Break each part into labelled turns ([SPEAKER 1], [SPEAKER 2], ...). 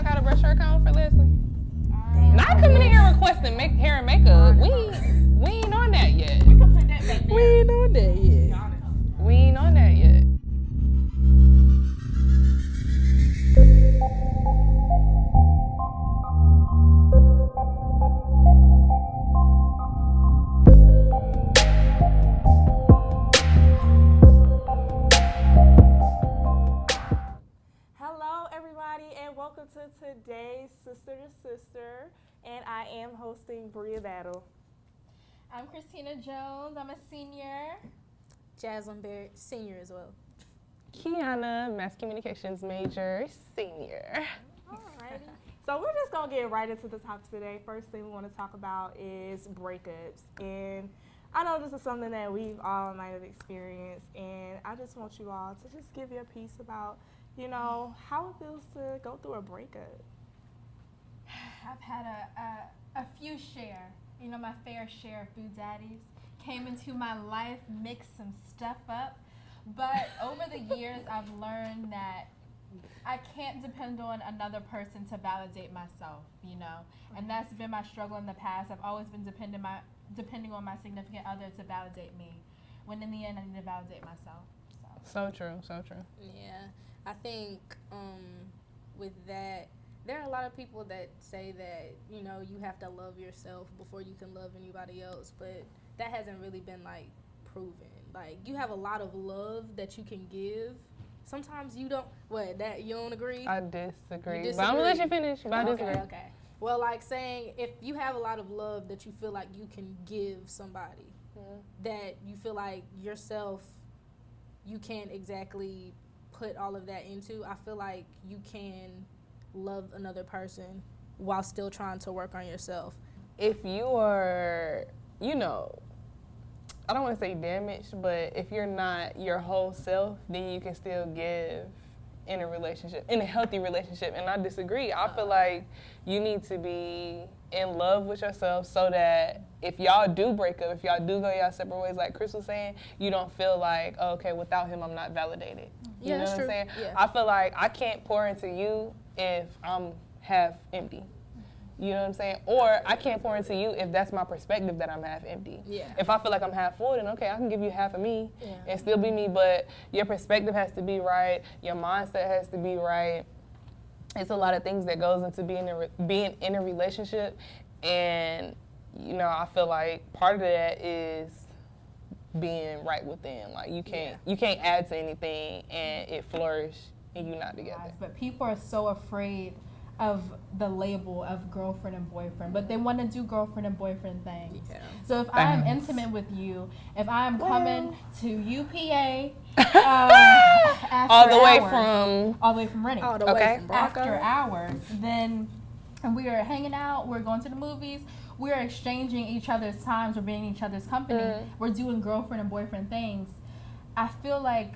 [SPEAKER 1] y'all gotta brush her account for Leslie? Not coming in here requesting hair and makeup. We ain't on that yet.
[SPEAKER 2] We can put that back there.
[SPEAKER 3] We ain't on that yet.
[SPEAKER 1] We ain't on that yet.
[SPEAKER 2] Hello, everybody, and welcome to today's Sister to Sister. And I am hosting Bria Battle.
[SPEAKER 4] I'm Christina Jones. I'm a senior.
[SPEAKER 3] Jasmine Barrett, senior as well.
[SPEAKER 1] Kiana, mass communications major, senior.
[SPEAKER 2] Alrighty. So we're just gonna get right into the topics today. First thing we want to talk about is breakups, and I know this is something that we've all might have experienced, and I just want you all to just give your piece about, you know, how it feels to go through a breakup.
[SPEAKER 4] I've had a few share, my fair share of boo daddies. Came into my life, mixed some stuff up. But over the years, I've learned that I can't depend on another person to validate myself, And that's been my struggle in the past. I've always been depending on my significant other to validate me, when in the end, I need to validate myself.
[SPEAKER 1] So true, so true.
[SPEAKER 3] Yeah, I think with that, there are a lot of people that say that, you have to love yourself before you can love anybody else, but that hasn't really been, proven. You have a lot of love that you can give. Sometimes you don't, you don't agree?
[SPEAKER 1] I disagree.
[SPEAKER 3] You disagree?
[SPEAKER 1] But I'm gonna let you finish, but I disagree.
[SPEAKER 3] Okay. Well, saying if you have a lot of love that you feel like you can give somebody, that you feel like yourself, you can't exactly put all of that into, I feel like you can love another person while still trying to work on yourself.
[SPEAKER 1] If you are, I don't want to say damaged, but if you're not your whole self, then you can still give in a healthy relationship. And I disagree. I feel like you need to be in love with yourself so that if y'all do break up, if y'all do go y'all separate ways, like Chris was saying, you don't feel like, oh, okay, without him, I'm not validated.
[SPEAKER 3] Yeah,
[SPEAKER 1] you know
[SPEAKER 3] that's
[SPEAKER 1] what
[SPEAKER 3] true.
[SPEAKER 1] I'm saying?
[SPEAKER 3] Yeah.
[SPEAKER 1] I feel like I can't pour into you if I'm half empty. You know what I'm saying? Or I can't pour into you if that's my perspective that I'm half empty.
[SPEAKER 3] Yeah.
[SPEAKER 1] If I feel like I'm half full, then okay, I can give you half of me and still be me, but your perspective has to be right, your mindset has to be right. It's a lot of things that goes into being in a relationship, and I feel like part of that is being right within. You can't add to anything and it flourish and you not together.
[SPEAKER 4] Yes, but people are so afraid of the label of girlfriend and boyfriend, but they want to do girlfriend and boyfriend things. Yeah. So if I am intimate with you, if I am coming to UPA
[SPEAKER 1] all the way
[SPEAKER 4] from Reading,
[SPEAKER 3] all the way from
[SPEAKER 4] after hours, then we are hanging out, we're going to the movies, we're exchanging each other's times, we're being in each other's company, we're doing girlfriend and boyfriend things. I feel like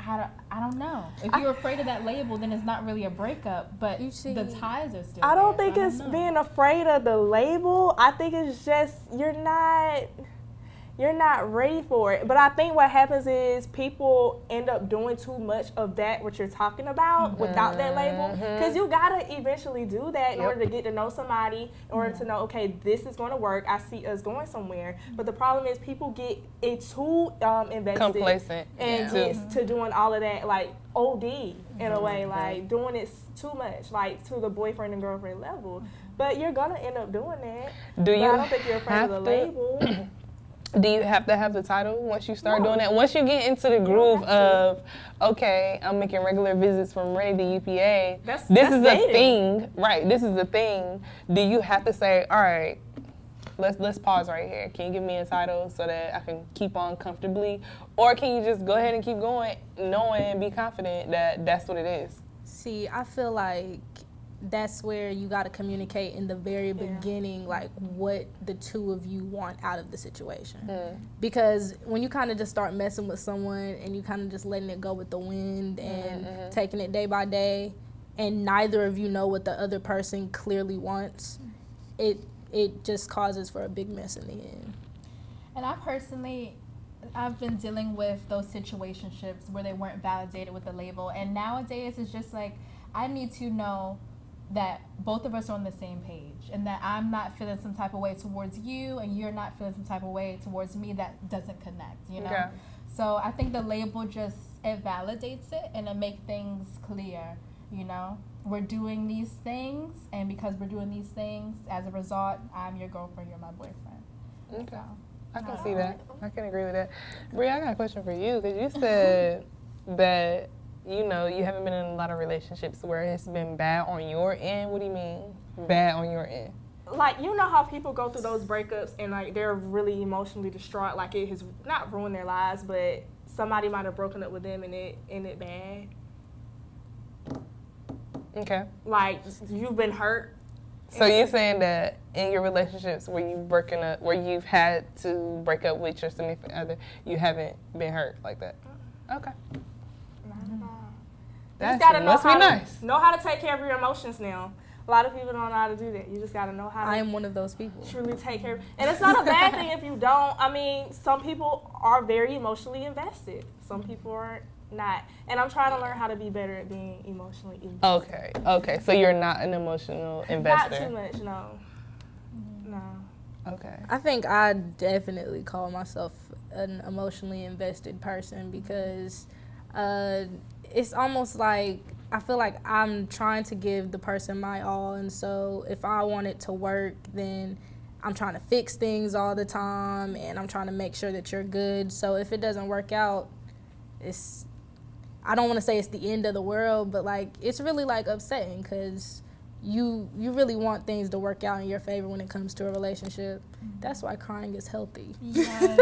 [SPEAKER 4] I don't know. If you're afraid of that label, then it's not really a breakup, but the ties are still
[SPEAKER 2] I don't
[SPEAKER 4] there,
[SPEAKER 2] think it's being afraid of the label. I think it's just you're not ready for it. But I think what happens is people end up doing too much of that, what you're talking about, without that label. Because you got to eventually do that in order to get to know somebody, in order to know, okay, this is going to work. I see us going somewhere. But the problem is people get too invested.
[SPEAKER 1] Complacent.
[SPEAKER 2] And get to doing all of that, OD in a way, doing it too much, to the boyfriend and girlfriend level. But you're going to end up doing that. I don't think you're afraid of the label.
[SPEAKER 1] Do you have to have the title once you start doing that? Once you get into the groove of, okay, I'm making regular visits from Reading to UPA, this is a thing, right? This is a thing. Do you have to say, all right, let's pause right here. Can you give me a title so that I can keep on comfortably? Or can you just go ahead and keep going, knowing and be confident that that's what it is?
[SPEAKER 3] See, I feel like that's where you got to communicate in the very beginning, what the two of you want out of the situation. Because when you kind of just start messing with someone and you kind of just letting it go with the wind and taking it day by day, and neither of you know what the other person clearly wants, it just causes for a big mess in the end.
[SPEAKER 4] And I've been dealing with those situationships where they weren't validated with the label, and nowadays it's just I need to know that both of us are on the same page and that I'm not feeling some type of way towards you and you're not feeling some type of way towards me that doesn't connect, you know?
[SPEAKER 1] Yeah.
[SPEAKER 4] So I think the label just, it validates it and it makes things clear, you know? We're doing these things, and because we're doing these things, as a result, I'm your girlfriend, you're my boyfriend.
[SPEAKER 1] Okay.
[SPEAKER 4] So,
[SPEAKER 1] I can see that. I can agree with that. Bri, I got a question for you, because you said that, you know, you haven't been in a lot of relationships where it's been bad on your end. What do you mean, bad on your end?
[SPEAKER 2] Like, you know how people go through those breakups and, like, they're really emotionally distraught, like it has not ruined their lives, but somebody might have broken up with them and it ended bad.
[SPEAKER 1] Okay.
[SPEAKER 2] Like, you've been hurt.
[SPEAKER 1] So you're saying that in your relationships where you've had to break up with your significant other, you haven't been hurt like that? Okay. That must be nice.
[SPEAKER 2] Know how to take care of your emotions now. A lot of people don't know how to do that. You just got to know how to.
[SPEAKER 3] I am one of those people.
[SPEAKER 2] Truly take care of. And it's not a bad thing if you don't. I mean, some people are very emotionally invested. Some people are not. And I'm trying to learn how to be better at being emotionally invested.
[SPEAKER 1] Okay. So you're not an emotional investor?
[SPEAKER 2] Not too much, no. No.
[SPEAKER 1] Okay.
[SPEAKER 3] I think I definitely call myself an emotionally invested person because it's almost like I feel like I'm trying to give the person my all, and so if I want it to work, then I'm trying to fix things all the time, and I'm trying to make sure that you're good. So if it doesn't work out, I don't want to say it's the end of the world, but like it's really like upsetting because you really want things to work out in your favor when it comes to a relationship. That's why crying is healthy.
[SPEAKER 4] Yes.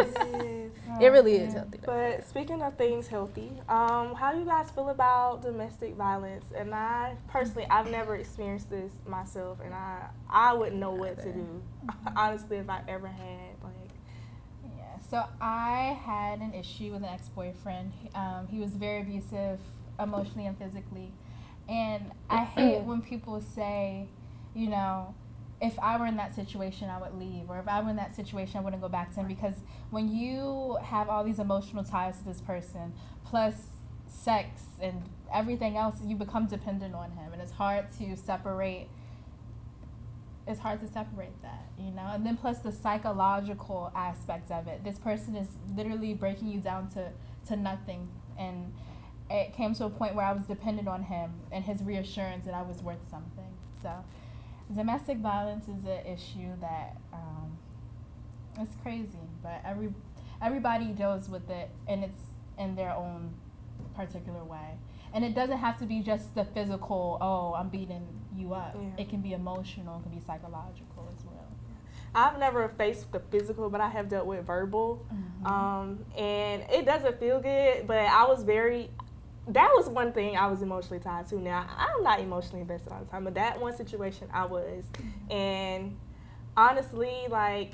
[SPEAKER 3] It really is healthy.
[SPEAKER 2] But speaking of things healthy, how do you guys feel about domestic violence? And I personally, I've never experienced this myself, and I wouldn't know what to do, honestly, if I ever had.
[SPEAKER 4] So I had an issue with an ex-boyfriend. He was very abusive emotionally and physically. And I hate when people say, you know, if I were in that situation, I would leave. Or if I were in that situation, I wouldn't go back to him. Because when you have all these emotional ties to this person, plus sex and everything else, you become dependent on him. And it's hard to separate that, you know? And then plus the psychological aspect of it. This person is literally breaking you down to nothing. And it came to a point where I was dependent on him and his reassurance that I was worth something. So domestic violence is an issue that it's crazy, but everybody deals with it, and it's in their own particular way. And it doesn't have to be just the physical, oh, I'm beating you up. Yeah. It can be emotional, it can be psychological as well.
[SPEAKER 2] I've never faced the physical, but I have dealt with verbal. And it doesn't feel good, but that was one thing I was emotionally tied to. Now, I'm not emotionally invested all the time, but that one situation I was. And honestly, like,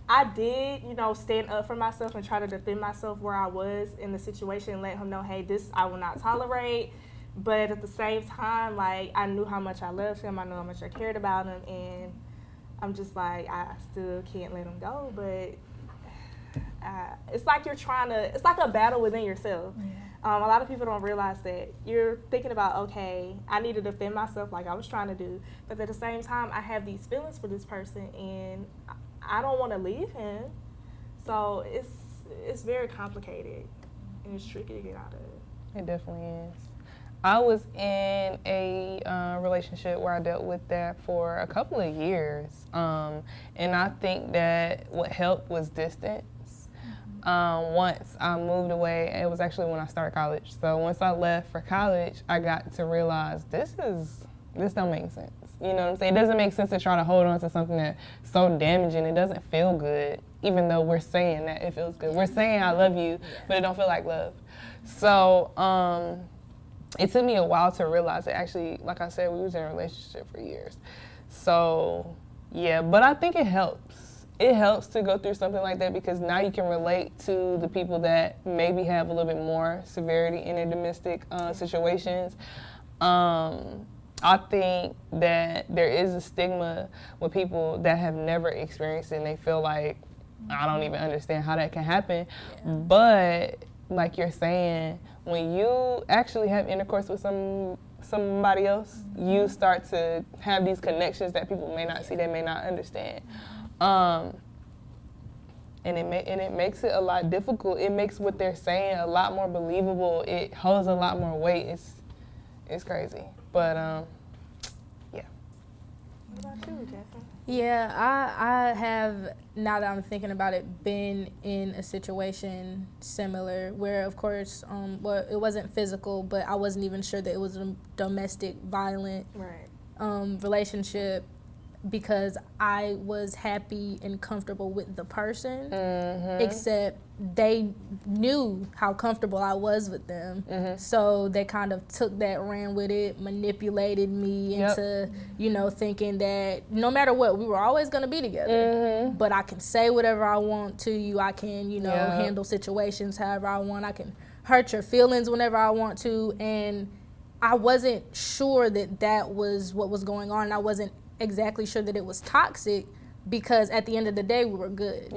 [SPEAKER 2] I did, you know, stand up for myself and try to defend myself where I was in the situation and let him know, hey, this I will not tolerate. But at the same time, like, I knew how much I loved him. I knew how much I cared about him. And I'm just like, I still can't let him go. But it's like it's like a battle within yourself. Yeah. A lot of people don't realize that you're thinking about, okay, I need to defend myself like I was trying to do. But at the same time, I have these feelings for this person, and I don't want to leave him. So it's very complicated, and it's tricky to get out of.
[SPEAKER 1] It definitely is. I was in a relationship where I dealt with that for a couple of years. And I think that what helped was distance. Once I moved away, it was actually when I started college. So once I left for college, I got to realize this don't make sense. You know what I'm saying? It doesn't make sense to try to hold on to something that's so damaging. It doesn't feel good, even though we're saying that it feels good. We're saying I love you, but it don't feel like love. So it took me a while to realize it. Actually, like I said, we was in a relationship for years. So yeah, but I think it helps. It helps to go through something like that because now you can relate to the people that maybe have a little bit more severity in their domestic situations. I think that there is a stigma with people that have never experienced it and they feel like, I don't even understand how that can happen. Yeah. But like you're saying, when you actually have intercourse with somebody else, you start to have these connections that people may not see, they may not understand. And it makes it a lot difficult. It makes what they're saying a lot more believable. It holds a lot more weight. It's crazy. But yeah.
[SPEAKER 2] What about you, Jasmine?
[SPEAKER 3] Yeah, I have, now that I'm thinking about it, been in a situation similar where, of course, well, it wasn't physical, but I wasn't even sure that it was a domestic violent relationship, because I was happy and comfortable with the person, except they knew how comfortable I was with them. So they kind of took that, ran with it, manipulated me into, you know, thinking that no matter what, we were always going to be together. But I can say whatever I want to you. I can, you know, handle situations however I want. I can hurt your feelings whenever I want to. And I wasn't sure that that was what was going on. I wasn't exactly sure that it was toxic, because at the end of the day we were good.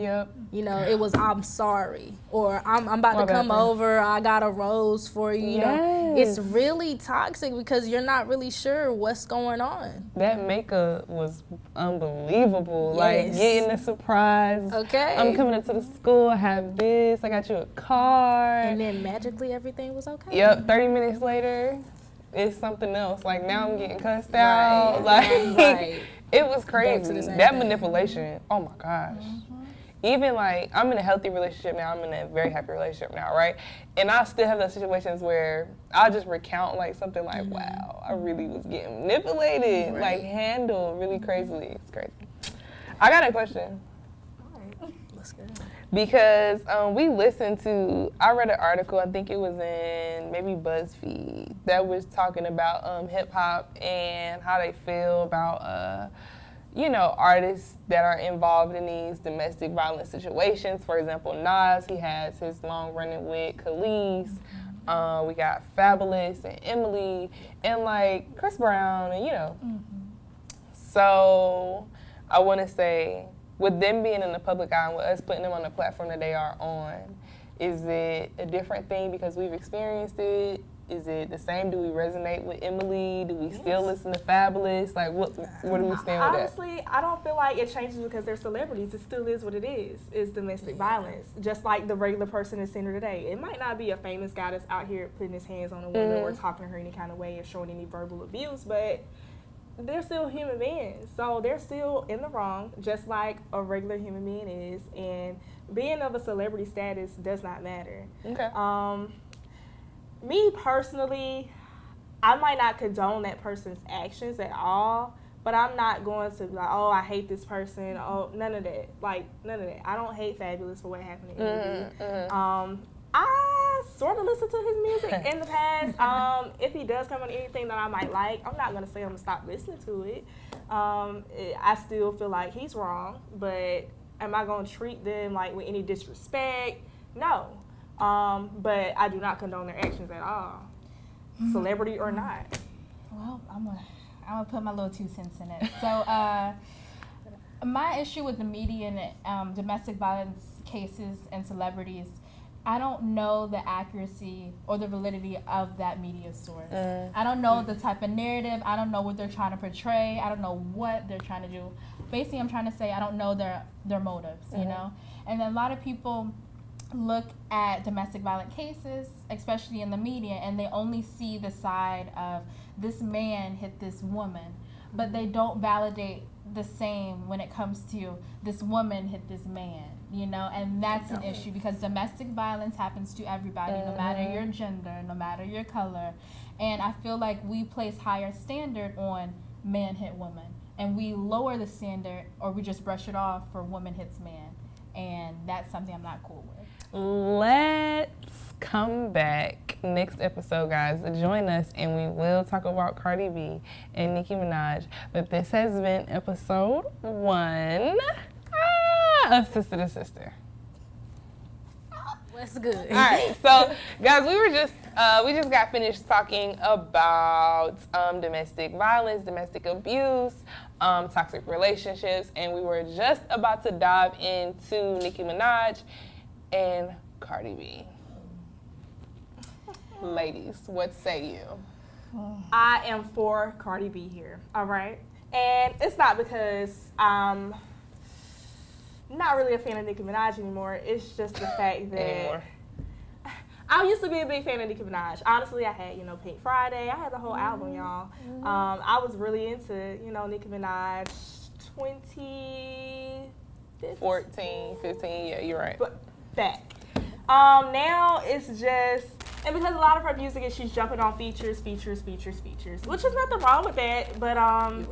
[SPEAKER 3] You know, it was I'm sorry, or I'm about to come over, I got a rose for you. You know, it's really toxic because you're not really sure what's going on.
[SPEAKER 1] That makeup was unbelievable. Like getting a surprise. I'm coming into the school, I have this, I got you a car.
[SPEAKER 3] And then magically everything was okay.
[SPEAKER 1] 30 minutes later, it's something else. Like now I'm getting cussed out. It was crazy. That manipulation, oh my gosh. Even like, I'm in a healthy relationship now, I'm in a very happy relationship now, right? And I still have those situations where I'll just recount like something like, wow, I really was getting manipulated, like handled really crazily. It's crazy. I got a question.
[SPEAKER 3] Let's go.
[SPEAKER 1] Because we listened to, I read an article, I think it was in maybe BuzzFeed, that was talking about hip hop and how they feel about, you know, artists that are involved in these domestic violence situations. For example, Nas, he has his long running with Khalees. We got Fabulous and Emily and like Chris Brown and, you know. So I want to say, with them being in the public eye and with us putting them on the platform that they are on, is it a different thing because we've experienced it? Is it the same? Do we resonate with Emily? Do we still listen to Fabulous? Like, what do we stand with that?
[SPEAKER 2] Honestly, I don't feel like it changes because they're celebrities. It still is what it is. It's domestic violence. Just like the regular person is center today. It might not be a famous guy that's out here putting his hands on a woman or talking to her any kind of way or showing any verbal abuse, but they're still human beings, so they're still in the wrong, just like a regular human being is, and being of a celebrity status does not matter. Me personally, I might not condone that person's actions at all, but I'm not going to be like, oh, I hate this person, oh, none of that. Like, none of that. I don't hate Fabulous for what happened to Emily. I sort of listen to his music in the past. If he does come on anything that I might like, I'm not going to say I'm going to stop listening to it. I still feel like he's wrong, but am I going to treat them like with any disrespect? No. But I do not condone their actions at all, celebrity or not.
[SPEAKER 4] Well, I'm gonna put my little 2 cents in it. So my issue with the media and domestic violence cases and celebrities, I don't know the accuracy or the validity of that media source. I don't know the type of narrative. I don't know what they're trying to portray. I don't know what they're trying to do. Basically, I'm trying to say I don't know their motives, you know? And a lot of people look at domestic violent cases, especially in the media, and they only see the side of this man hit this woman, but they don't validate the same when it comes to this woman hit this man, you know, and that's an issue because domestic violence happens to everybody, no matter your gender, no matter your color, and I feel like we place higher standard on man hit woman, and we lower the standard, or we just brush it off for woman hits man, and that's something I'm not cool with.
[SPEAKER 1] Let's come back next episode, guys. Join us and we will talk about Cardi B and Nicki Minaj. But this has been episode 1 of Sister to Sister.
[SPEAKER 3] What's good?
[SPEAKER 1] All right, so guys, we just got finished talking about domestic violence, domestic abuse, toxic relationships, and we were just about to dive into Nicki Minaj and Cardi B. Ladies, what say you?
[SPEAKER 2] I am for Cardi B here, all right? And it's not because I'm not really a fan of Nicki Minaj anymore. It's just the fact that I used to be a big fan of Nicki Minaj. Honestly, I had, Pink Friday. I had the whole album, y'all. I was really into, Nicki Minaj
[SPEAKER 1] 14, 15, yeah, you're right.
[SPEAKER 2] But back. Now it's just, and because a lot of her music is she's jumping on features, which is nothing wrong with that, but I'm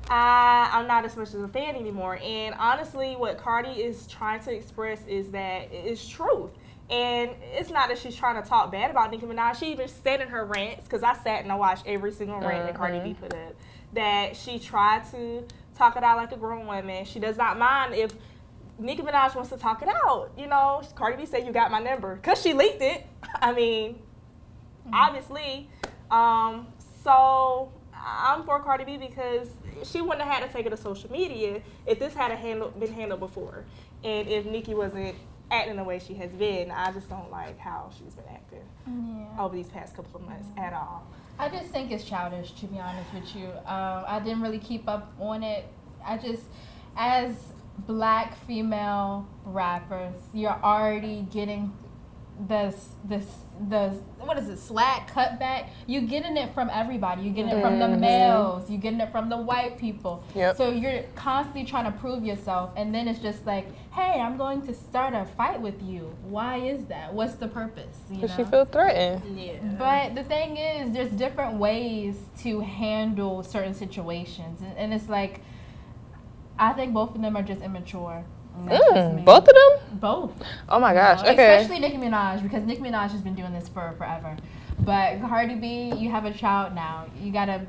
[SPEAKER 2] not as much as a fan anymore. And honestly, what Cardi is trying to express is that it's truth. And it's not that she's trying to talk bad about Nicki Minaj. She even said in her rants, because I sat and I watched every single rant that Cardi B put up, that she tried to talk it out like a grown woman. She does not mind if Nicki Minaj wants to talk it out. Cardi B said, "You got my number," because she leaked it. I mean, obviously. So I'm for Cardi B because she wouldn't have had to take it to social media if this had been handled before. And if Nicki wasn't acting the way she has been, I just don't like how she's been acting over these past couple of months at all.
[SPEAKER 4] I just think it's childish, to be honest with you. I didn't really keep up on it. As Black female rappers, you're already getting this what is it, slack cutback. You're getting it from everybody. You're getting it from the males. You're getting it from the white people.
[SPEAKER 1] Yep.
[SPEAKER 4] So you're constantly trying to prove yourself, and then it's just like, hey, I'm going to start a fight with you. Why is that? What's the purpose?
[SPEAKER 1] Because she feels threatened.
[SPEAKER 3] Yeah.
[SPEAKER 4] But the thing is, there's different ways to handle certain situations, and it's like, I think both of them are just immature.
[SPEAKER 1] Both of them?
[SPEAKER 4] Both.
[SPEAKER 1] Oh my gosh. Okay.
[SPEAKER 4] Especially Nicki Minaj, because Nicki Minaj has been doing this for forever. But Cardi B, you have a child now. You gotta,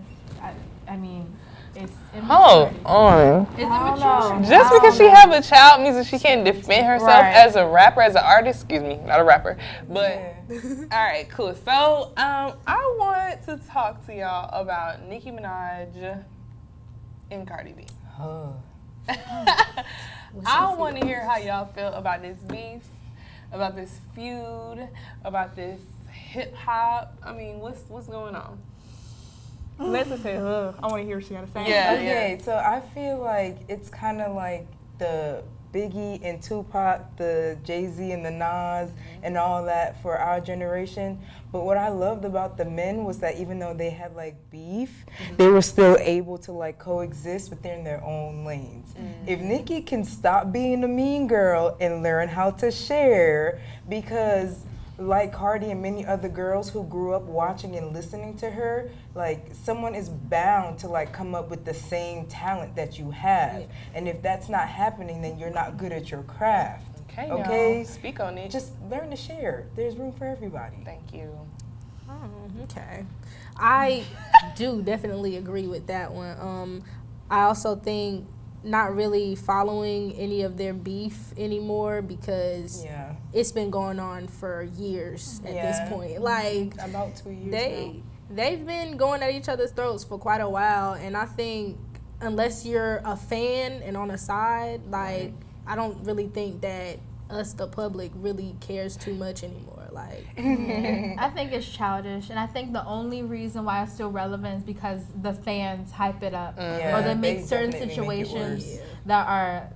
[SPEAKER 4] I mean, it's
[SPEAKER 1] Hold on.
[SPEAKER 4] It's immature.
[SPEAKER 1] Just because she have a child means that she can't defend herself as a rapper, as an artist. Excuse me, not a rapper. But all right, cool. So I want to talk to y'all about Nicki Minaj and Cardi B. I want to hear how y'all feel about this beef, about this feud, about this hip hop. I mean, what's going on?
[SPEAKER 2] Let's just say, I want to hear what she got to say.
[SPEAKER 1] Yeah.
[SPEAKER 5] Okay, so I feel like it's kind of like the Biggie and Tupac, the Jay-Z and the Nas and all that for our generation. But what I loved about the men was that even though they had like beef, they were still able to like coexist within their own lanes. If Nicki can stop being a mean girl and learn how to share, because like Cardi and many other girls who grew up watching and listening to her, like someone is bound to like come up with the same talent that you have. And if that's not happening, then you're not good at your craft.
[SPEAKER 1] Okay. Y'all. Speak on it.
[SPEAKER 5] Just learn to share. There's room for everybody.
[SPEAKER 1] Thank you.
[SPEAKER 3] Okay. I do definitely agree with that one. I also think not really following any of their beef anymore because it's been going on for years at this point. Like
[SPEAKER 5] about 2 years
[SPEAKER 3] they've been going at each other's throats for quite a while, and I think unless you're a fan and on a side, like I don't really think that us, the public, really cares too much anymore. Like,
[SPEAKER 4] I think it's childish, and I think the only reason why it's still relevant is because the fans hype it up, or they make certain situations that are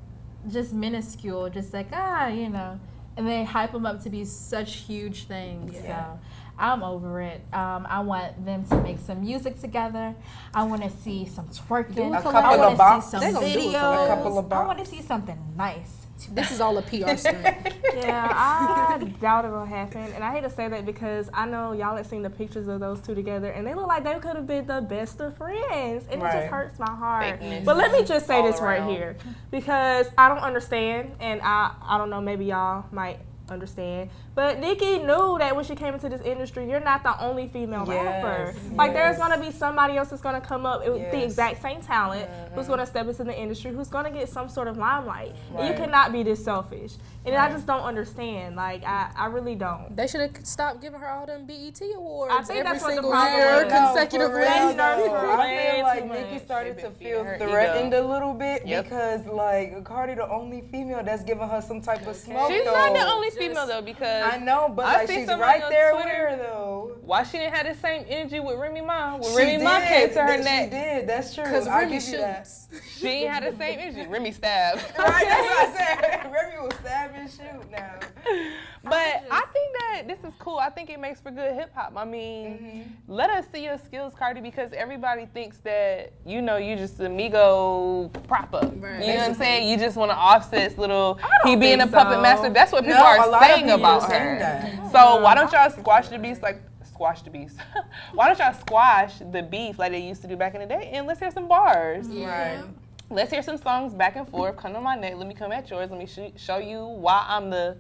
[SPEAKER 4] just minuscule, just like and they hype them up to be such huge things. So I'm over it. I want them to make some music together. I want to see some twerking. I want to see some videos. I want to see something nice.
[SPEAKER 3] This is all a PR stunt.
[SPEAKER 2] I doubt it will happen. And I hate to say that because I know y'all have seen the pictures of those two together, and they look like they could have been the best of friends. And it just hurts my heart. But let me just say this right here, because I don't understand, and I don't know, maybe y'all might understand, but Nicki knew that when she came into this industry, you're not the only female rapper. Like there's gonna be somebody else that's gonna come up with the exact same talent, who's gonna step into the industry, who's gonna get some sort of limelight. And you cannot be this selfish. And I just don't understand. Like I really don't.
[SPEAKER 3] They should have stopped giving her all them BET awards
[SPEAKER 2] I think
[SPEAKER 3] every
[SPEAKER 2] that's what the
[SPEAKER 3] single
[SPEAKER 2] problem
[SPEAKER 3] year
[SPEAKER 2] was.
[SPEAKER 3] consecutively.
[SPEAKER 5] I feel like Nicki started to feel threatened a little bit because like Cardi the only female that's giving her some type of smoke.
[SPEAKER 1] She's not the only female though, because
[SPEAKER 5] I know, but
[SPEAKER 1] I
[SPEAKER 5] like
[SPEAKER 1] see
[SPEAKER 5] she's
[SPEAKER 1] somebody
[SPEAKER 5] right
[SPEAKER 1] on
[SPEAKER 5] there
[SPEAKER 1] Twitter,
[SPEAKER 5] with her though.
[SPEAKER 1] Why she didn't have the same energy with Remy Ma? When
[SPEAKER 5] She
[SPEAKER 1] Remy Ma came to her
[SPEAKER 5] She
[SPEAKER 1] neck,
[SPEAKER 5] did. That's true.
[SPEAKER 3] Because
[SPEAKER 5] I
[SPEAKER 3] Remy
[SPEAKER 5] give you that.
[SPEAKER 3] shoots.
[SPEAKER 1] she ain't had the same energy. Remy stabbed.
[SPEAKER 5] Right, that's what I said. Remy will stab and shoot now.
[SPEAKER 1] But I think that this is cool. I think it makes for good hip hop. I mean, let us see your skills, Cardi, because everybody thinks that, you know, you just a Migo prop up.
[SPEAKER 3] Right.
[SPEAKER 1] You know what I'm saying? You just want to Offset's little, he
[SPEAKER 2] don't
[SPEAKER 1] being a
[SPEAKER 2] think
[SPEAKER 1] puppet
[SPEAKER 2] so.
[SPEAKER 1] master. That's what people
[SPEAKER 5] No, a
[SPEAKER 1] are
[SPEAKER 5] lot of
[SPEAKER 1] saying
[SPEAKER 5] people
[SPEAKER 1] about
[SPEAKER 5] are saying
[SPEAKER 1] her.
[SPEAKER 5] that.
[SPEAKER 1] So why don't y'all squash the beast squash the beast? Why don't y'all squash the beef like they used to do back in the day? And let's hear some bars.
[SPEAKER 5] Right.
[SPEAKER 1] Let's hear some songs back and forth. Come to my neck. Let me come at yours. Let me show you why I'm the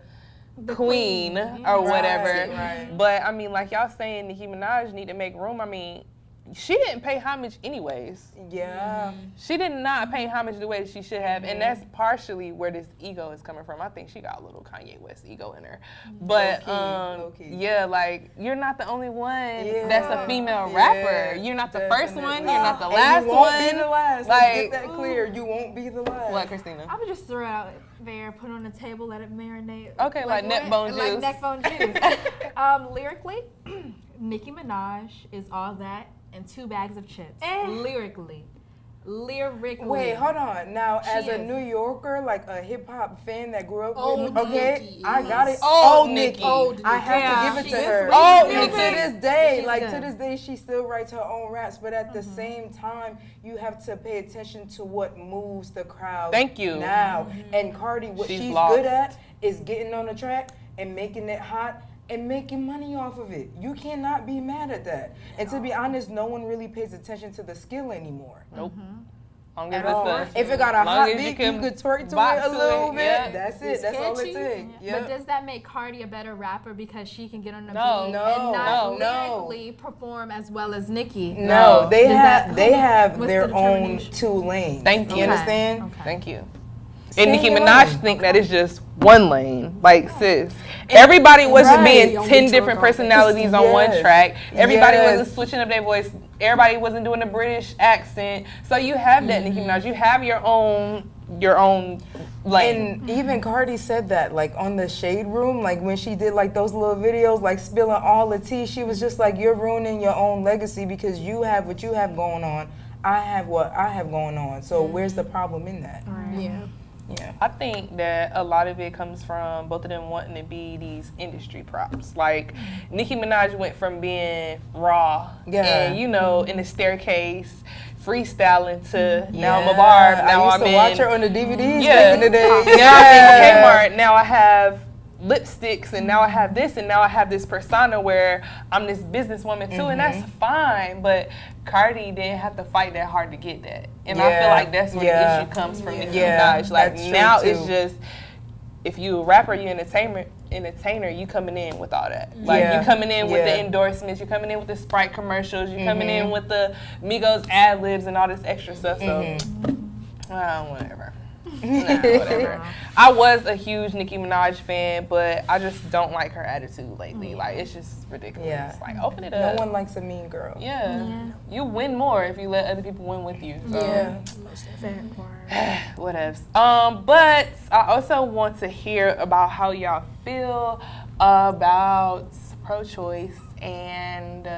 [SPEAKER 1] queen or whatever.
[SPEAKER 5] Right.
[SPEAKER 1] But I mean, like y'all saying, Nicki Minaj need to make room. I mean, she didn't pay homage anyways.
[SPEAKER 5] Yeah.
[SPEAKER 1] She did not pay homage the way that she should have, and that's partially where this ego is coming from. I think she got a little Kanye West ego in her. But
[SPEAKER 5] Low-key.
[SPEAKER 1] yeah, like you're not the only one
[SPEAKER 5] Yeah.
[SPEAKER 1] that's a female
[SPEAKER 5] Yeah,
[SPEAKER 1] rapper. You're not the first
[SPEAKER 5] definitely.
[SPEAKER 1] one. You're not the
[SPEAKER 5] And
[SPEAKER 1] last
[SPEAKER 5] you won't
[SPEAKER 1] one.
[SPEAKER 5] be the last.
[SPEAKER 1] Like,
[SPEAKER 5] Let's get that clear. You won't be the last.
[SPEAKER 1] What, Christina?
[SPEAKER 4] I would just throw it out there, put it on the table, let it marinate.
[SPEAKER 1] Okay, like neck bone juice.
[SPEAKER 4] Like neck bone juice. Lyrically, Nicki Minaj is all that and 2 bags of chips. Lyrically.
[SPEAKER 5] Wait, hold on. Now, as a
[SPEAKER 4] is.
[SPEAKER 5] New Yorker, like a hip hop fan that grew up
[SPEAKER 3] Old
[SPEAKER 5] with, okay,
[SPEAKER 3] Nicki
[SPEAKER 5] I got it.
[SPEAKER 3] is-
[SPEAKER 1] Old
[SPEAKER 5] Nicki.
[SPEAKER 1] Nicki.
[SPEAKER 5] I have
[SPEAKER 4] Yeah,
[SPEAKER 5] to give it
[SPEAKER 4] she
[SPEAKER 5] to
[SPEAKER 4] is
[SPEAKER 5] her.
[SPEAKER 4] really
[SPEAKER 1] Old
[SPEAKER 5] And
[SPEAKER 1] Nicki.
[SPEAKER 5] to this day,
[SPEAKER 4] She's
[SPEAKER 5] like
[SPEAKER 4] good.
[SPEAKER 5] to this day, she still writes her own raps. But at the same time, you have to pay attention to what moves the crowd.
[SPEAKER 1] Thank you.
[SPEAKER 5] Now, and Cardi, what
[SPEAKER 1] She's
[SPEAKER 5] she's
[SPEAKER 1] lost.
[SPEAKER 5] good at is getting on the track and making it hot and making money off of it. You cannot be mad at that. And to be honest, no one really pays attention to the skill anymore.
[SPEAKER 1] Nope. Long as
[SPEAKER 5] At all.
[SPEAKER 1] it's
[SPEAKER 5] If it got a
[SPEAKER 1] long
[SPEAKER 5] hot
[SPEAKER 1] as
[SPEAKER 5] beat, you
[SPEAKER 1] can
[SPEAKER 5] could twerk to
[SPEAKER 1] bop
[SPEAKER 5] it a
[SPEAKER 1] to
[SPEAKER 5] little
[SPEAKER 1] it,
[SPEAKER 5] bit.
[SPEAKER 1] yeah.
[SPEAKER 5] That's it.
[SPEAKER 3] It's
[SPEAKER 5] That's all it
[SPEAKER 3] catchy.
[SPEAKER 5] takes.
[SPEAKER 4] But does that make Cardi a better rapper because she can get on the
[SPEAKER 1] No.
[SPEAKER 4] beat
[SPEAKER 5] No,
[SPEAKER 4] and not
[SPEAKER 5] no.
[SPEAKER 4] lyrically perform as well as Nicki?
[SPEAKER 5] No, they
[SPEAKER 4] Does
[SPEAKER 5] have
[SPEAKER 4] that- what's
[SPEAKER 5] their
[SPEAKER 4] the
[SPEAKER 5] own
[SPEAKER 4] determination?
[SPEAKER 5] 2 lanes.
[SPEAKER 1] Thank you.
[SPEAKER 5] You understand?
[SPEAKER 4] Okay.
[SPEAKER 1] Thank you.
[SPEAKER 5] Stay
[SPEAKER 1] And Nicki
[SPEAKER 5] in your
[SPEAKER 1] Minaj
[SPEAKER 5] lane.
[SPEAKER 1] think that it's just one lane. Like, sis, everybody wasn't
[SPEAKER 5] right.
[SPEAKER 1] being
[SPEAKER 3] Only
[SPEAKER 1] 10
[SPEAKER 3] talk
[SPEAKER 1] different
[SPEAKER 3] all day.
[SPEAKER 1] personalities on one
[SPEAKER 5] Yes.
[SPEAKER 1] track. Everybody
[SPEAKER 5] Yes.
[SPEAKER 1] wasn't switching up their voice. Everybody wasn't doing a British accent. So you have that, Nicki Minaj. You have your own lane.
[SPEAKER 5] And even Cardi said that, like on the Shade Room, like when she did like those little videos, like spilling all the tea, she was just like, you're ruining your own legacy because you have what you have going on. I have what I have going on. So where's the problem in that?
[SPEAKER 3] Yeah.
[SPEAKER 5] Yeah.
[SPEAKER 1] I think that a lot of it comes from both of them wanting to be these industry props. Like, Nicki Minaj went from being raw and, you know, in the staircase, freestyling to now I'm a barb, now
[SPEAKER 5] I used
[SPEAKER 1] I'm
[SPEAKER 5] to
[SPEAKER 1] in.
[SPEAKER 5] watch her on the DVDs
[SPEAKER 1] Yeah.
[SPEAKER 5] back in the day.
[SPEAKER 1] Now I'm in Kmart, now I have lipsticks, and now I have this, and now I have this persona where I'm this businesswoman too, and that's fine. But Cardi didn't have to fight that hard to get that, and I feel like that's where the issue comes from. Nicki Minaj. Like
[SPEAKER 5] that's true
[SPEAKER 1] now,
[SPEAKER 5] too.
[SPEAKER 1] it's just if you a rapper, you entertainer, you coming in with all that. Like you coming in with the endorsements, you coming in with the Sprite commercials, you coming in with the Migos ad libs and all this extra stuff. So whatever. Nah, whatever. I was a huge Nicki Minaj fan, but I just don't like her attitude lately. Like, it's just ridiculous.
[SPEAKER 5] Yeah.
[SPEAKER 1] Like, open it
[SPEAKER 5] No
[SPEAKER 1] up.
[SPEAKER 5] one likes a mean girl.
[SPEAKER 1] Yeah. You win more if you let other people win with you. So.
[SPEAKER 5] Yeah.
[SPEAKER 1] Whatevs. But I also want to hear about how y'all feel about pro-choice and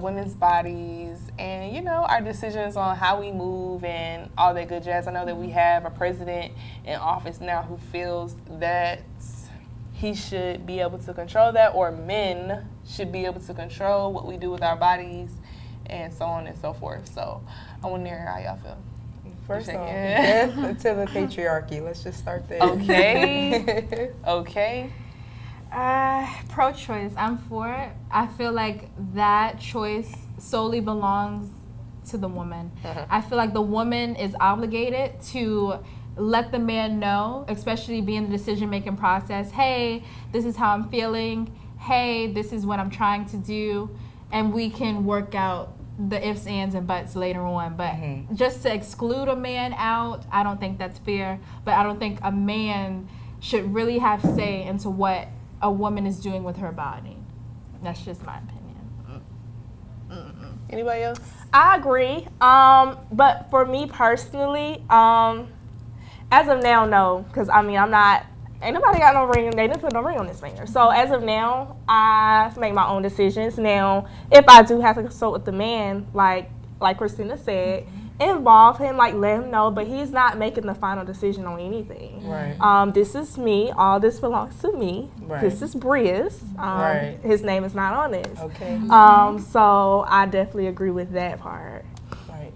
[SPEAKER 1] women's bodies and, you know, our decisions on how we move and all that good jazz. I know that we have a president in office now who feels that he should be able to control that, or men should be able to control what we do with our bodies and so on and so forth. So I want to hear how y'all feel.
[SPEAKER 5] First off,
[SPEAKER 1] Yeah.
[SPEAKER 5] death to the patriarchy. Let's just start there.
[SPEAKER 1] Okay. Okay.
[SPEAKER 4] Pro-choice, I'm for it. I feel like that choice solely belongs to the woman. I feel like the woman is obligated to let the man know, especially be in the decision-making process, hey, this is how I'm feeling, hey, this is what I'm trying to do, and we can work out the ifs, ands, and buts later on. But just to exclude a man out, I don't think that's fair. But I don't think a man should really have say into what a woman is doing with her body. That's just my opinion.
[SPEAKER 1] Anybody else?
[SPEAKER 2] I agree. But for me personally, as of now, no, because I mean I'm not ain't nobody got no ring. They didn't put no ring on this finger. So as of now, I make my own decisions. Now, if I do have to consult with the man, like Christina said, involve him, like let him know, but he's not making the final decision on anything.
[SPEAKER 5] Right.
[SPEAKER 2] This is me. All this belongs to me.
[SPEAKER 5] Right.
[SPEAKER 2] This is Bria's.
[SPEAKER 5] Right.
[SPEAKER 2] His name is not on this.
[SPEAKER 5] Okay.
[SPEAKER 2] So I definitely agree with that part.
[SPEAKER 5] Right.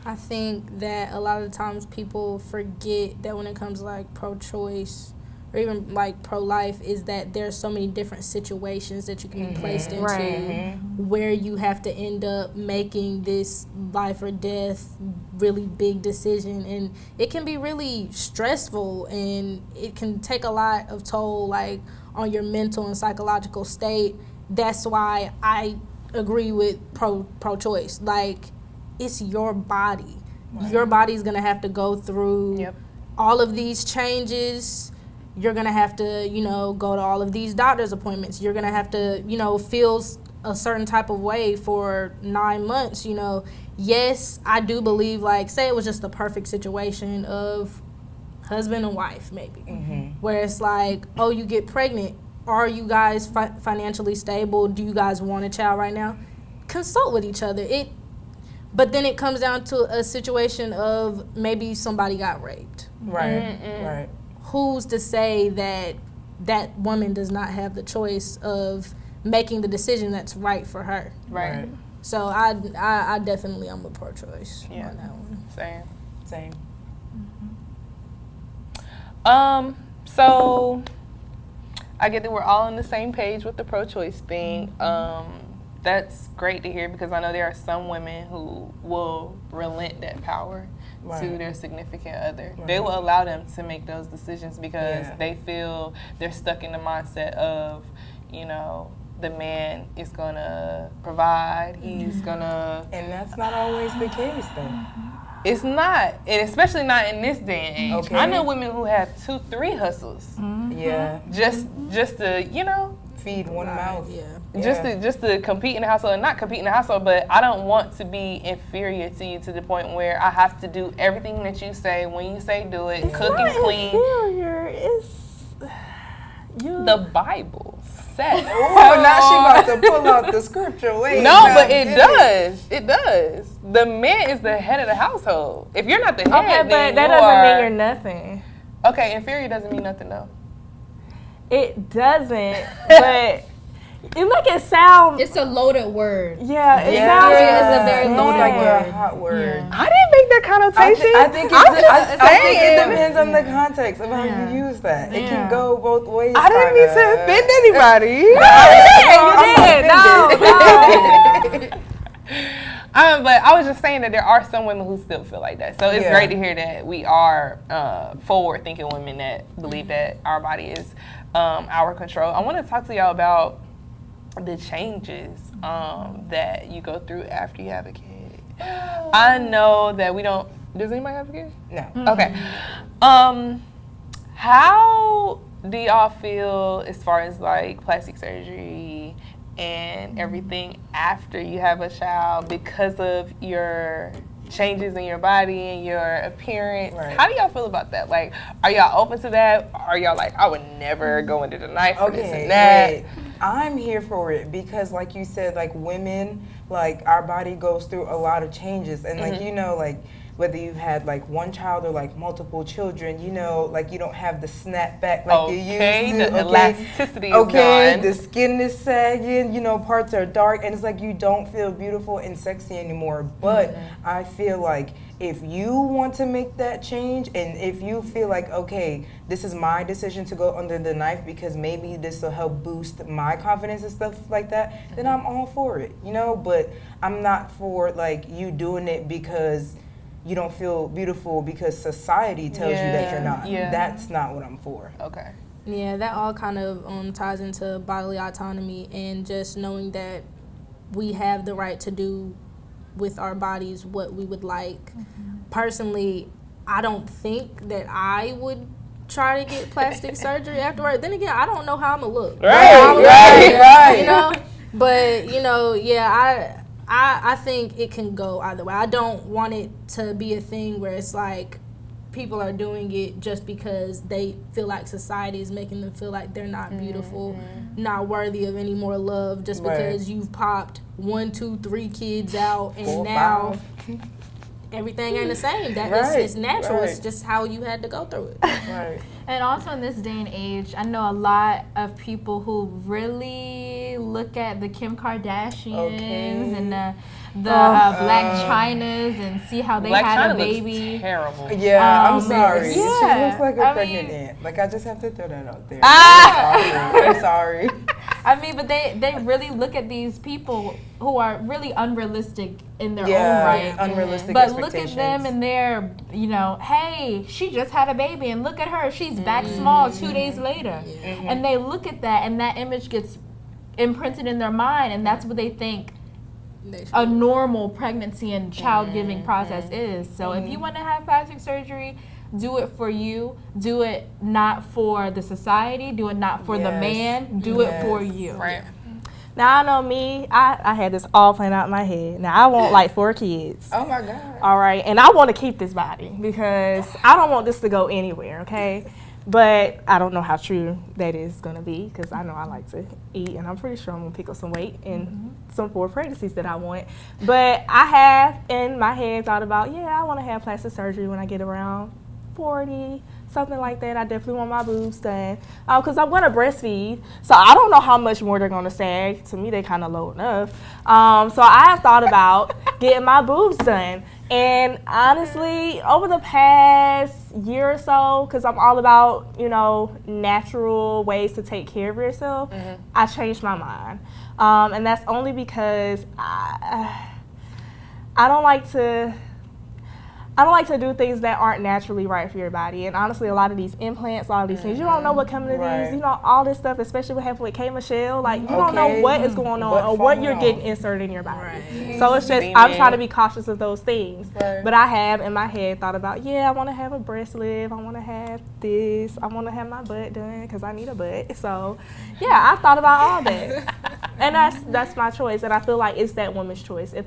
[SPEAKER 3] I think that a lot of the times people forget that when it comes to like pro-choice or even like pro-life is that there's so many different situations that you can be placed into where you have to end up making this life or death really big decision, and it can be really stressful and it can take a lot of toll like on your mental and psychological state. That's why I agree with pro-choice. Like, it's your body. Right. Your body's gonna have to go through all of these changes. You're gonna have to, go to all of these doctor's appointments. You're gonna have to, feel a certain type of way for 9 months. Yes, I do believe, like, say it was just the perfect situation of husband and wife, maybe, where it's like, oh, you get pregnant. Are you guys financially stable? Do you guys want a child right now? Consult with each other. But then it comes down to a situation of maybe somebody got raped.
[SPEAKER 5] Right, right.
[SPEAKER 3] Who's to say that that woman does not have the choice of making the decision that's right for her?
[SPEAKER 5] Right.
[SPEAKER 3] So I definitely am a pro-choice on that one.
[SPEAKER 5] Same.
[SPEAKER 1] So I get that we're all on the same page with the pro-choice thing. That's great to hear because I know there are some women who will relent that power to their significant other. Right. They will allow them to make those decisions because they feel they're stuck in the mindset of, the man is gonna provide, he's gonna...
[SPEAKER 5] And that's not always the case, though.
[SPEAKER 1] It's not, and especially not in this day and age.
[SPEAKER 5] Okay.
[SPEAKER 1] I know women who have 2-3 hustles.
[SPEAKER 5] Yeah.
[SPEAKER 1] Just to,
[SPEAKER 5] feed one mouth.
[SPEAKER 1] Just to compete in the household, and not compete in the household, but I don't want to be inferior to you to the point where I have to do everything that you say when you say do it, cook and clean.
[SPEAKER 2] Inferior. It's
[SPEAKER 1] the Bible says.
[SPEAKER 5] Oh, now she about to pull out the scripture. Wait,
[SPEAKER 1] but it does. It does. The man is the head of the household. If you're not the head, then
[SPEAKER 2] that doesn't mean you're nothing.
[SPEAKER 1] Okay, inferior doesn't mean nothing though.
[SPEAKER 2] It doesn't, but you make it sound.
[SPEAKER 3] It's a loaded word.
[SPEAKER 2] Yeah, it sounds.
[SPEAKER 3] It's a very loaded
[SPEAKER 5] like
[SPEAKER 3] word.
[SPEAKER 5] A hot word.
[SPEAKER 1] Yeah. I didn't make that connotation.
[SPEAKER 5] I think it depends on the context of how you use that. It can go both ways.
[SPEAKER 1] I didn't mean to offend anybody.
[SPEAKER 2] No.
[SPEAKER 1] But I was just saying that there are some women who still feel like that. So it's great to hear that we are forward-thinking women that believe that our body is our control. I want to talk to y'all about the changes that you go through after you have a kid. I know that we don't... Does anybody have a kid?
[SPEAKER 5] No.
[SPEAKER 1] Okay. How do y'all feel as far as like plastic surgery and everything after you have a child because of your changes in your body and your appearance? Right. How do y'all feel about that? Like, are y'all open to that? Are y'all like, I would never go into the knife for this and that?
[SPEAKER 5] Wait. I'm here for it because, like you said, like women, like our body goes through a lot of changes, and like like whether you've had like one child or like multiple children, like you don't have the snapback like you used to.
[SPEAKER 1] The elasticity is gone.
[SPEAKER 5] The skin is sagging, parts are dark, and it's like you don't feel beautiful and sexy anymore. But I feel like if you want to make that change, and if you feel like, okay, this is my decision to go under the knife because maybe this will help boost my confidence and stuff like that, then I'm all for it, But I'm not for like you doing it because you don't feel beautiful because society tells you that you're not. Yeah. That's not what I'm for.
[SPEAKER 1] Okay.
[SPEAKER 3] Yeah, that all kind of ties into bodily autonomy and just knowing that we have the right to do with our bodies what we would like. Personally, I don't think that I would try to get plastic surgery afterward. Then again, I don't know how I'm gonna look.
[SPEAKER 5] Right.
[SPEAKER 3] But I think it can go either way. I don't want it to be a thing where it's like people are doing it just because they feel like society is making them feel like they're not beautiful, not worthy of any more love, just because you've popped 1, 2, 3 kids out, and
[SPEAKER 5] 4,
[SPEAKER 3] now
[SPEAKER 5] 5.
[SPEAKER 3] everything ain't the same. It's natural. It's just how you had to go through it.
[SPEAKER 5] Right.
[SPEAKER 4] And also in this day and age, I know a lot of people who really look at the Kim Kardashians and the Black Chynas and see how they
[SPEAKER 1] Black
[SPEAKER 4] had
[SPEAKER 1] Chyna
[SPEAKER 4] a baby.
[SPEAKER 1] looks terrible.
[SPEAKER 5] Yeah, I'm sorry.
[SPEAKER 4] Yeah.
[SPEAKER 5] She looks like a
[SPEAKER 4] I
[SPEAKER 5] pregnant
[SPEAKER 4] mean-
[SPEAKER 5] aunt. Like, I just have to throw that out there.
[SPEAKER 1] Ah!
[SPEAKER 5] I'm sorry.
[SPEAKER 4] I mean, but they really look at these people who are really unrealistic in their own
[SPEAKER 5] Yeah,
[SPEAKER 4] right.
[SPEAKER 5] unrealistic
[SPEAKER 4] But look
[SPEAKER 5] expectations.
[SPEAKER 4] at them and they're, hey, she just had a baby and look at her, she's back small 2 days later. And they look at that and that image gets imprinted in their mind, and that's what they think a normal pregnancy and child-giving process is. So if you want to have plastic surgery, do it for you. Do it not for the society. Do it not for the man. Do it for you.
[SPEAKER 1] Right.
[SPEAKER 2] Now I know me, I had this all planned out in my head. Now I want like 4 kids.
[SPEAKER 5] Oh my God.
[SPEAKER 2] All right, and I want to keep this body because I don't want this to go anywhere, okay? But I don't know how true that is going to be because I know I like to eat, and I'm pretty sure I'm going to pick up some weight and some 4 pregnancies that I want. But I have in my head thought about, I want to have plastic surgery when I get around 40, something like that. I definitely want my boobs done because I'm going to breastfeed. So I don't know how much more they're going to sag. To me, they kind of low enough. So I have thought about getting my boobs done. And honestly, over the past year or so, because I'm all about, natural ways to take care of yourself, I changed my mind. And that's only because I don't like to do things that aren't naturally right for your body. And honestly, a lot of these implants, all of these things, you don't know what coming to these, all this stuff, especially what happened with K. Michelle. Like, you don't know what is going on or what you're getting inserted in your body. Right. So it's just, I'm trying to be cautious of those things. Right. But I have, in my head, thought about, I want to have a breast lift. I want to have this. I want to have my butt done because I need a butt. So, I thought about all that. And that's my choice. And I feel like it's that woman's choice. If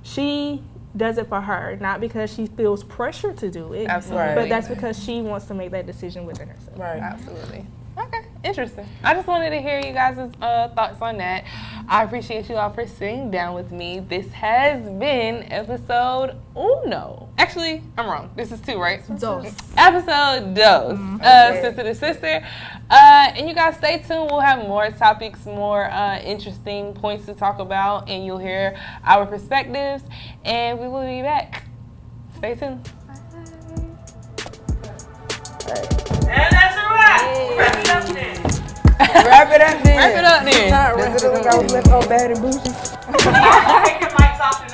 [SPEAKER 2] she does it for her, not because she feels pressure to do it,
[SPEAKER 1] absolutely,
[SPEAKER 2] but that's because she wants to make that decision within herself.
[SPEAKER 5] Right.
[SPEAKER 1] Absolutely. Okay, interesting. I just wanted to hear you guys' thoughts on that. I appreciate you all for sitting down with me. This has been episode uno. Actually, I'm wrong. This is 2, right?
[SPEAKER 3] Dos.
[SPEAKER 1] Episode dos of Sister to Sister. And you guys stay tuned. We'll have more topics, more interesting points to talk about, and you'll hear our perspectives. And we will be back. Stay tuned.
[SPEAKER 6] And that's a wrap. Wrap it up then.
[SPEAKER 5] Wrap it up then.
[SPEAKER 1] Wrap it up then.
[SPEAKER 5] Does it look like I was left all bad and bougie?
[SPEAKER 6] Take your mics off and